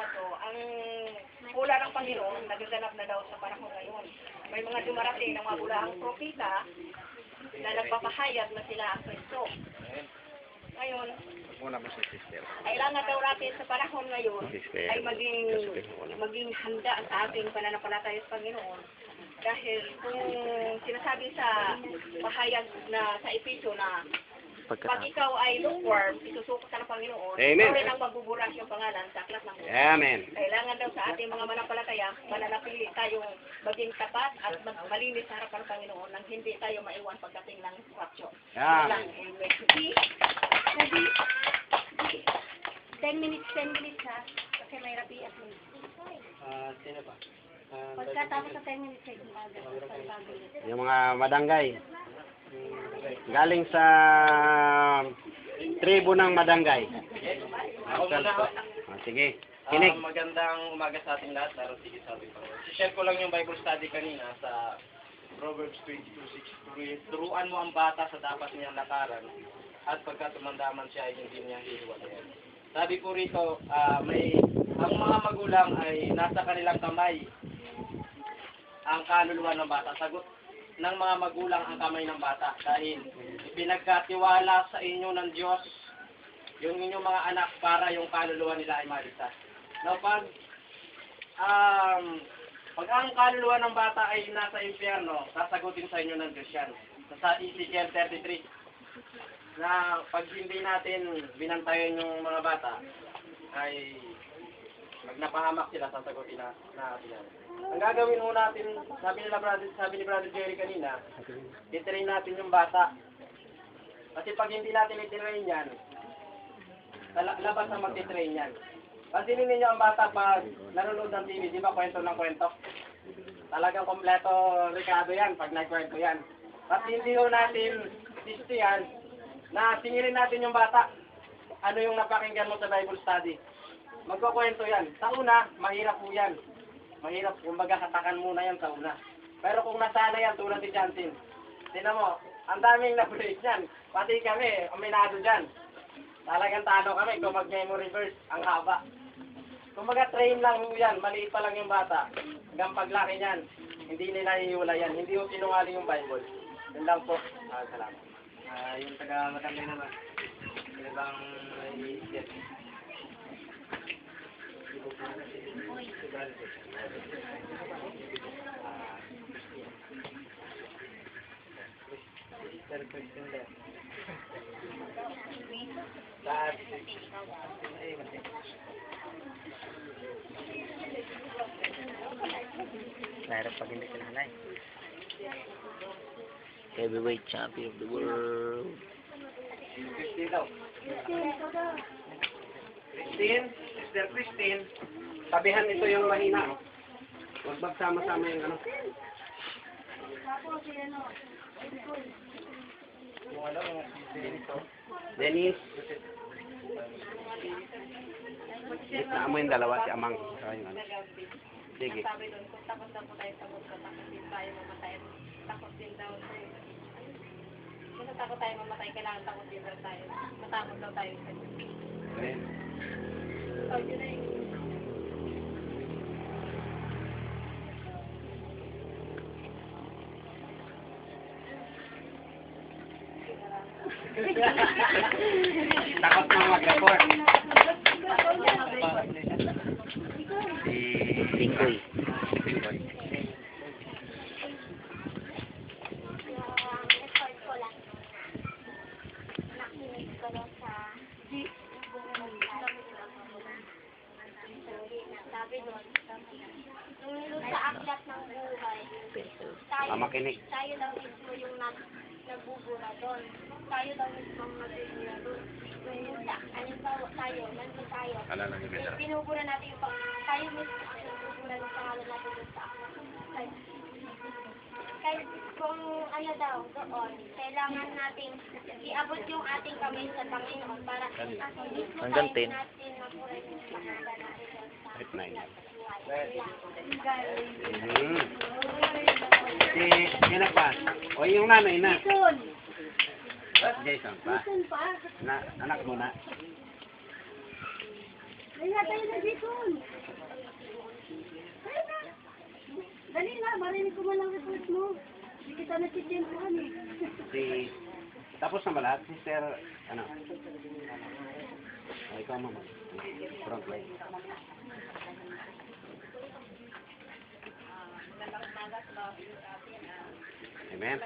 ang pula ng Panginoon, nagaganap na daw sa panahon ngayon. May mga dumarating ng mga bulahang propita na nagpapahayag na sila ang Kristo. Ngayon, kailangan daw natin sa panahon ngayon ay maging handa sa ating pananampalataya sa Panginoon. Dahil kung sinasabi sa pahayag na sa Efeso na pag ikaw ay lukewarm, isusuko ka ng Panginoon, ikaw rin ang magbuburas yung pangalan sa aklat ng buhay. Amen. Kailangan daw sa ating mga manampalataya, mananapili tayong maging tapat at malinis sa harapan ng Panginoon nang hindi tayo maiwan pagdating ng rapture. Amen. 10 minutes ha. Kasi may rapi at minutes. Sino pa? Pagkatapos sa 10 minutes ay umaga. Yung mga madanggay. Galing sa tribo ng madanggay. Ako muna. Sige. Kinig. Magandang umaga sa ating lahat. Sige, sabi ko. I-share ko lang yung Bible study kanina sa Proverbs 22:6. Turuan mo ang bata sa dapat niyang lakaran at pagka tumandaman siya ay hindi niya hihiwalayan. Sabi po rito, ang mga magulang ay nasa kanilang kamay ang kaluluwa ng bata. Sagot ng mga magulang ang kamay ng bata dahil ipinagkatiwala sa inyo ng Diyos yung inyong mga anak para yung kaluluwa nila ay maligtas. Now, pag ang kaluluwa ng bata ay nasa impyerno, sasagutin sa inyo ng Diyos yan. Sa Ezekiel 33, na pag hindi natin binantayan yung mga bata, ay pag napahamak sila, sasagutin na natin yan. Ang gagawin mo natin, sabi ni Brother Jerry kanina, titrain natin yung bata. Kasi pag hindi natin itrain yan, labas na magtitrain yan. Pansinin ninyo ang bata pag nanonood ng TV, di ba kwento ng kwento? Talagang kompleto Ricardo yan pag nagkwento yan. At hindi ho natin yan, na singilin natin yung bata. Ano yung napakinggan mo sa Bible study? Magkukwento yan. Sa una, mahirap po yan. Mahirap, kumbaga hatakan muna yan sa una. Pero kung nasana yan, tulad ni Jantin, tinan mo, ang daming na-break yan. Pati kami, aminado dyan. Talagang talo kami kung mag-memory verse, ang haba. Kumbaga train lang yan, maliit pa lang yung bata. Hanggang paglaki niyan, hindi nila hihiwala yan. Hindi yung sinungaling yung Bible. Yun lang po. Salamat. Yung taga-matangay naman. Sino bang i-get? Mahirap pag hindi kinanay. Heavyweight champion of the world. Christine, sabihan ito yung mahina. Huwag magsama-sama yung ano. Dennis. Kita mo yung dalawa, si Amang. Yung ano. Sige. Sabi doon, kung takot na po tayo sa mundo, takot din tayo mamatay. Takot din daw tayo. Kung takot tayo mamatay, kailangan takot din daw tayo. Matakot daw tayo sa Diyos. Oh, yun na yun. Takot na mag-report. Tingkoy. Sabi doon, sa aklat ng buhay, Makinig. tayo daw mismo yung nagbubura doon. Tayo daw mismo ang nagbubura doon. Yung Yuda, halimbawa tayo, nandun tayo. Binubura natin yung tayo mismo ang nagbubura ng pangalan natin doon sa aklat. Kahit kung ano daw, doon, kailangan natin iabot yung ating kamay sa Panginoon para mismo Hanggang 10. natin mapura yung pangalan natin doon sa At 9. galing. Sino pa? O yung nanay na. Jason! Jason pa. Jason pa? Anak mo na. Kaya tayo na Jason! marinig ko man lang report mo. Hindi kita nagsitempuhan eh. Tapos na ba lahat, Sister, ano? Ikaw, mama. Front line. Amen.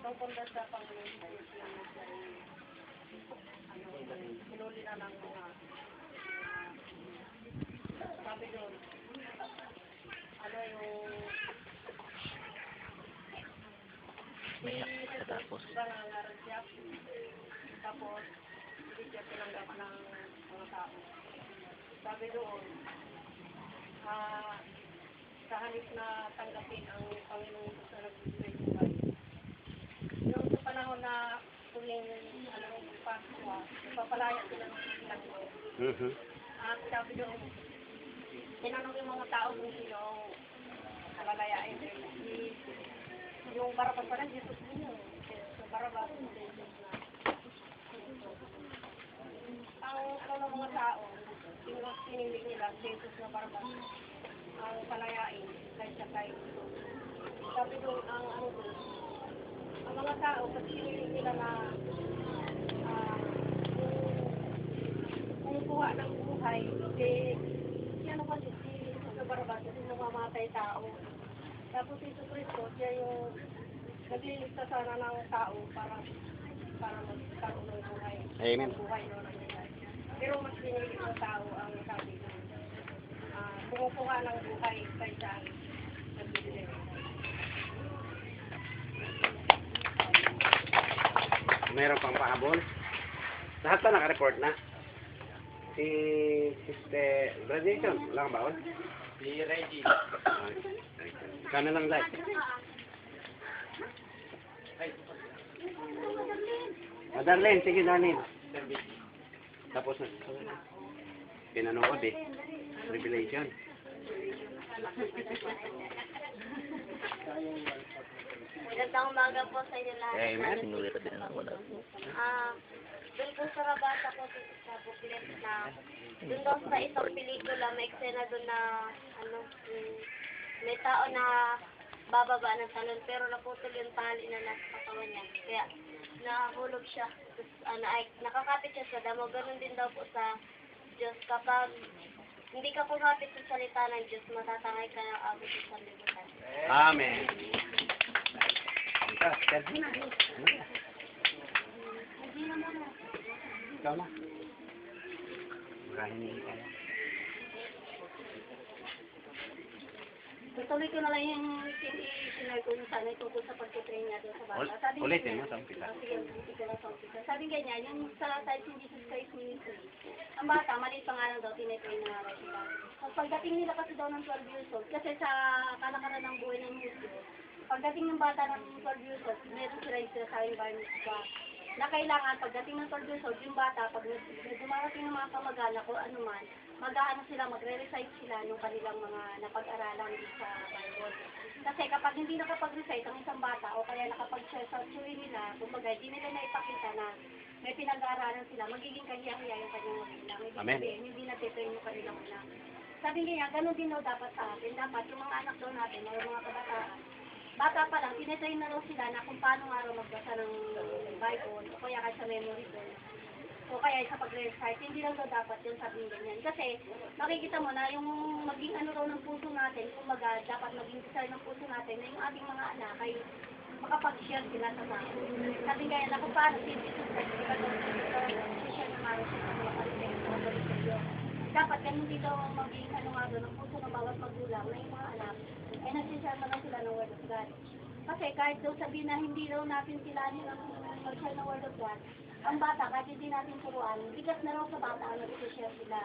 Tungkol sa Panginoon sa sinuli na ng mga sabi doon, ano yung Maya, katapos. nangangarap siya, tapos hindi siya tinanggap ng mga tao. Sabi doon, sa halip na tanggapin ang Panginoon sa nagbibigay buhay. Yung sa panahon na tuwing Pasko, ipapalaya sila ng ilang ko. At sabi doon, tinanong yung mga tao kung sino ang lalayain. Yung Barabas pa rin, Jesus din yun. Yung Barabas, Jesus na. Ang mga tao, pinilig nila, Jesus na Barabas, ang palayain, kaysa kay sabi doon, ang mga tao, kasi pinilig nila na kumukuha ng buhay, ano ba si Jesus Barabas, kasi namamatay tao. Tapos si Kristo, siya yung nagliligtas sana ng tao para magkaroon ng buhay. Amen. Ang buhay na nangyayari. Pero mas pinili ng tao ang sabi ko. Kumukuha ng buhay kaysa nagbibigay. Meron pang pahabol. Lahat pa naka-report na. Si Sister Graduation, wala kang bawal? Si Reggie. Kano lang like? Darlene, sige Darlene. Tapos na. Pinanood eh. Revelation. Magandang umaga po sa inyo lahat. Amen. Sinuli ka din ako na. Doon po sa nabasa ko sa booklet na doon daw sa isang pelikula may eksena doon na may tao na bababa ng talon pero naputol yung tali na nasa katawan niya. Kaya nahulog siya. Tapos, nakakapit siya sa damo. Ganun din daw po sa Diyos. Kapag hindi ka kumapit sa salita ng Diyos, matatangay ka ng abot sa sanlibutan. Amen. Ikaw, Sister. Ikaw na. Murahin niyo kayo. Tutuloy ko na lang yung sinay ko yung sanay tungkol sa pagkitrain niya doon sa bata. Ulitin mo sa umpisa. Sige, ulitin ko lang sa umpisa. Sabi ganyan, yung sa Type in Jesus Christ Ministry, ang bata, maliit pa nga lang daw, tinitrain na nga sila. At pagdating nila kasi daw ng 12 years old, kasi sa kalakaran ng buhay ng Muslim, pagdating ng bata ng 12 years old, meron sila yung sinasayang bar na kailangan pagdating ng 12 years old, yung bata, pag dumarating ng mga kamag-anak o ano man, mag-aano sila, magre-recite sila ng kanilang mga napag-aralan sa Bible. Kasi kapag hindi nakapag-recite ang isang bata o kaya nakapag-share sa theory nila, kumbaga, hindi nila naipakita na may pinag-aaralan sila, magiging kahiya-hiya yung kanyang magulang. Ibig Amen. sabihin, hindi natin yung kanilang anak. Sabi niya, ganun din daw dapat sa atin. Dapat yung mga anak daw natin, mga kabataan, bata pa lang, tinetrain na raw sila na kung paano nga raw magbasa ng Bible o kaya kahit sa memory verse o kaya sa pag-recite, hindi lang daw dapat yung sabihin ganyan. Kasi makikita mo na yung maging ano raw ng puso natin, kumbaga dapat maging desire ng puso natin na yung ating mga anak ay makapag-share sila sa tao. Sabi kaya na kung paano si Jesus Christ, di ba daw share na nga siya sa mga kalitin sa mga dapat ganun dito maging ano nga doon ng puso ng bawat magulang na yung mga anak ay nagsishare na lang sila ng Word of God. Kasi kahit daw sabihin na hindi daw natin sila nilang mag-share ng Word of God, ang bata, kahit hindi natin turuan, bigas na raw sa bata ang nag-share sila.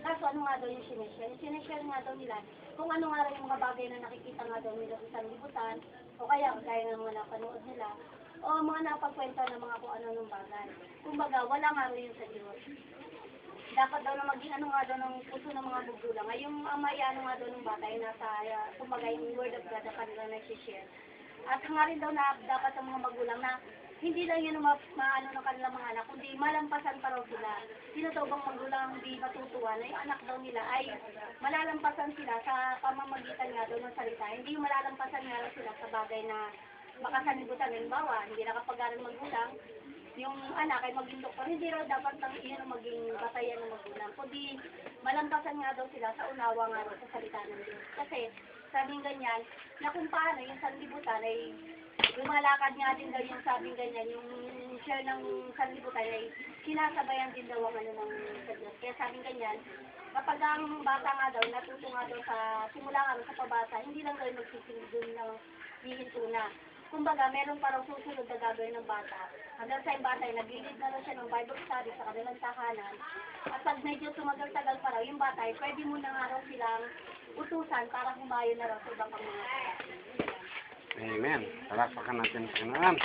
Kaso ano nga daw yung sinishare? Yung sinishare nga daw nila kung ano nga raw yung mga bagay na nakikita nga daw nila sa sanlibutan, o kaya gaya ng mga napanood nila, o mga napagkwenta ng mga kung ano ng bagay. Kumbaga, wala nga raw yun sa Diyos. Dapat daw na maging ano nga daw ng puso ng mga magulang. Ay yung may ano nga daw ng bata ay nasa, kumbaga yung Word of God na kanila nag-share. At nga rin daw na dapat ang mga magulang na hindi lang yun maano ng kanilang mga anak, kundi malampasan pa raw sila. Sino daw bang magulang hindi matutuwa na yung anak daw nila ay malalampasan sila sa pamamagitan nga daw ng salita. Hindi yung malalampasan nga daw sila sa bagay na makasanibutan. Halimbawa, hindi nakapag-aral magulang, yung anak ay maging doktor, hindi raw dapat lang iyon ang maging batayan ng magulang. Kundi malampasan nga daw sila sa unawa nga daw sa salita ng Diyos. Kasi sabing ganyan, na kung paano yung sanlibutan ay lumalakad nga din daw yung sabing ganyan, yung share ng sanlibutan ay sinasabayan din daw ang ano ng sa Diyos. Kaya sabing ganyan, kapag ang bata nga daw, natuto nga daw sa, simula nga daw sa pabata, hindi lang daw yung magsisilid dun ng hihinto na. Kumbaga, meron pa raw susunod na gagawin ng bata. Hanggang sa yung bata ay nag-lead na raw siya ng Bible study sa kanilang tahanan. At pag medyo tumagal-tagal pa raw, yung bata ay pwede mo na nga raw silang utusan para humayo na raw sa ibang mga. Amen. Palakpakan natin ang Panginoon.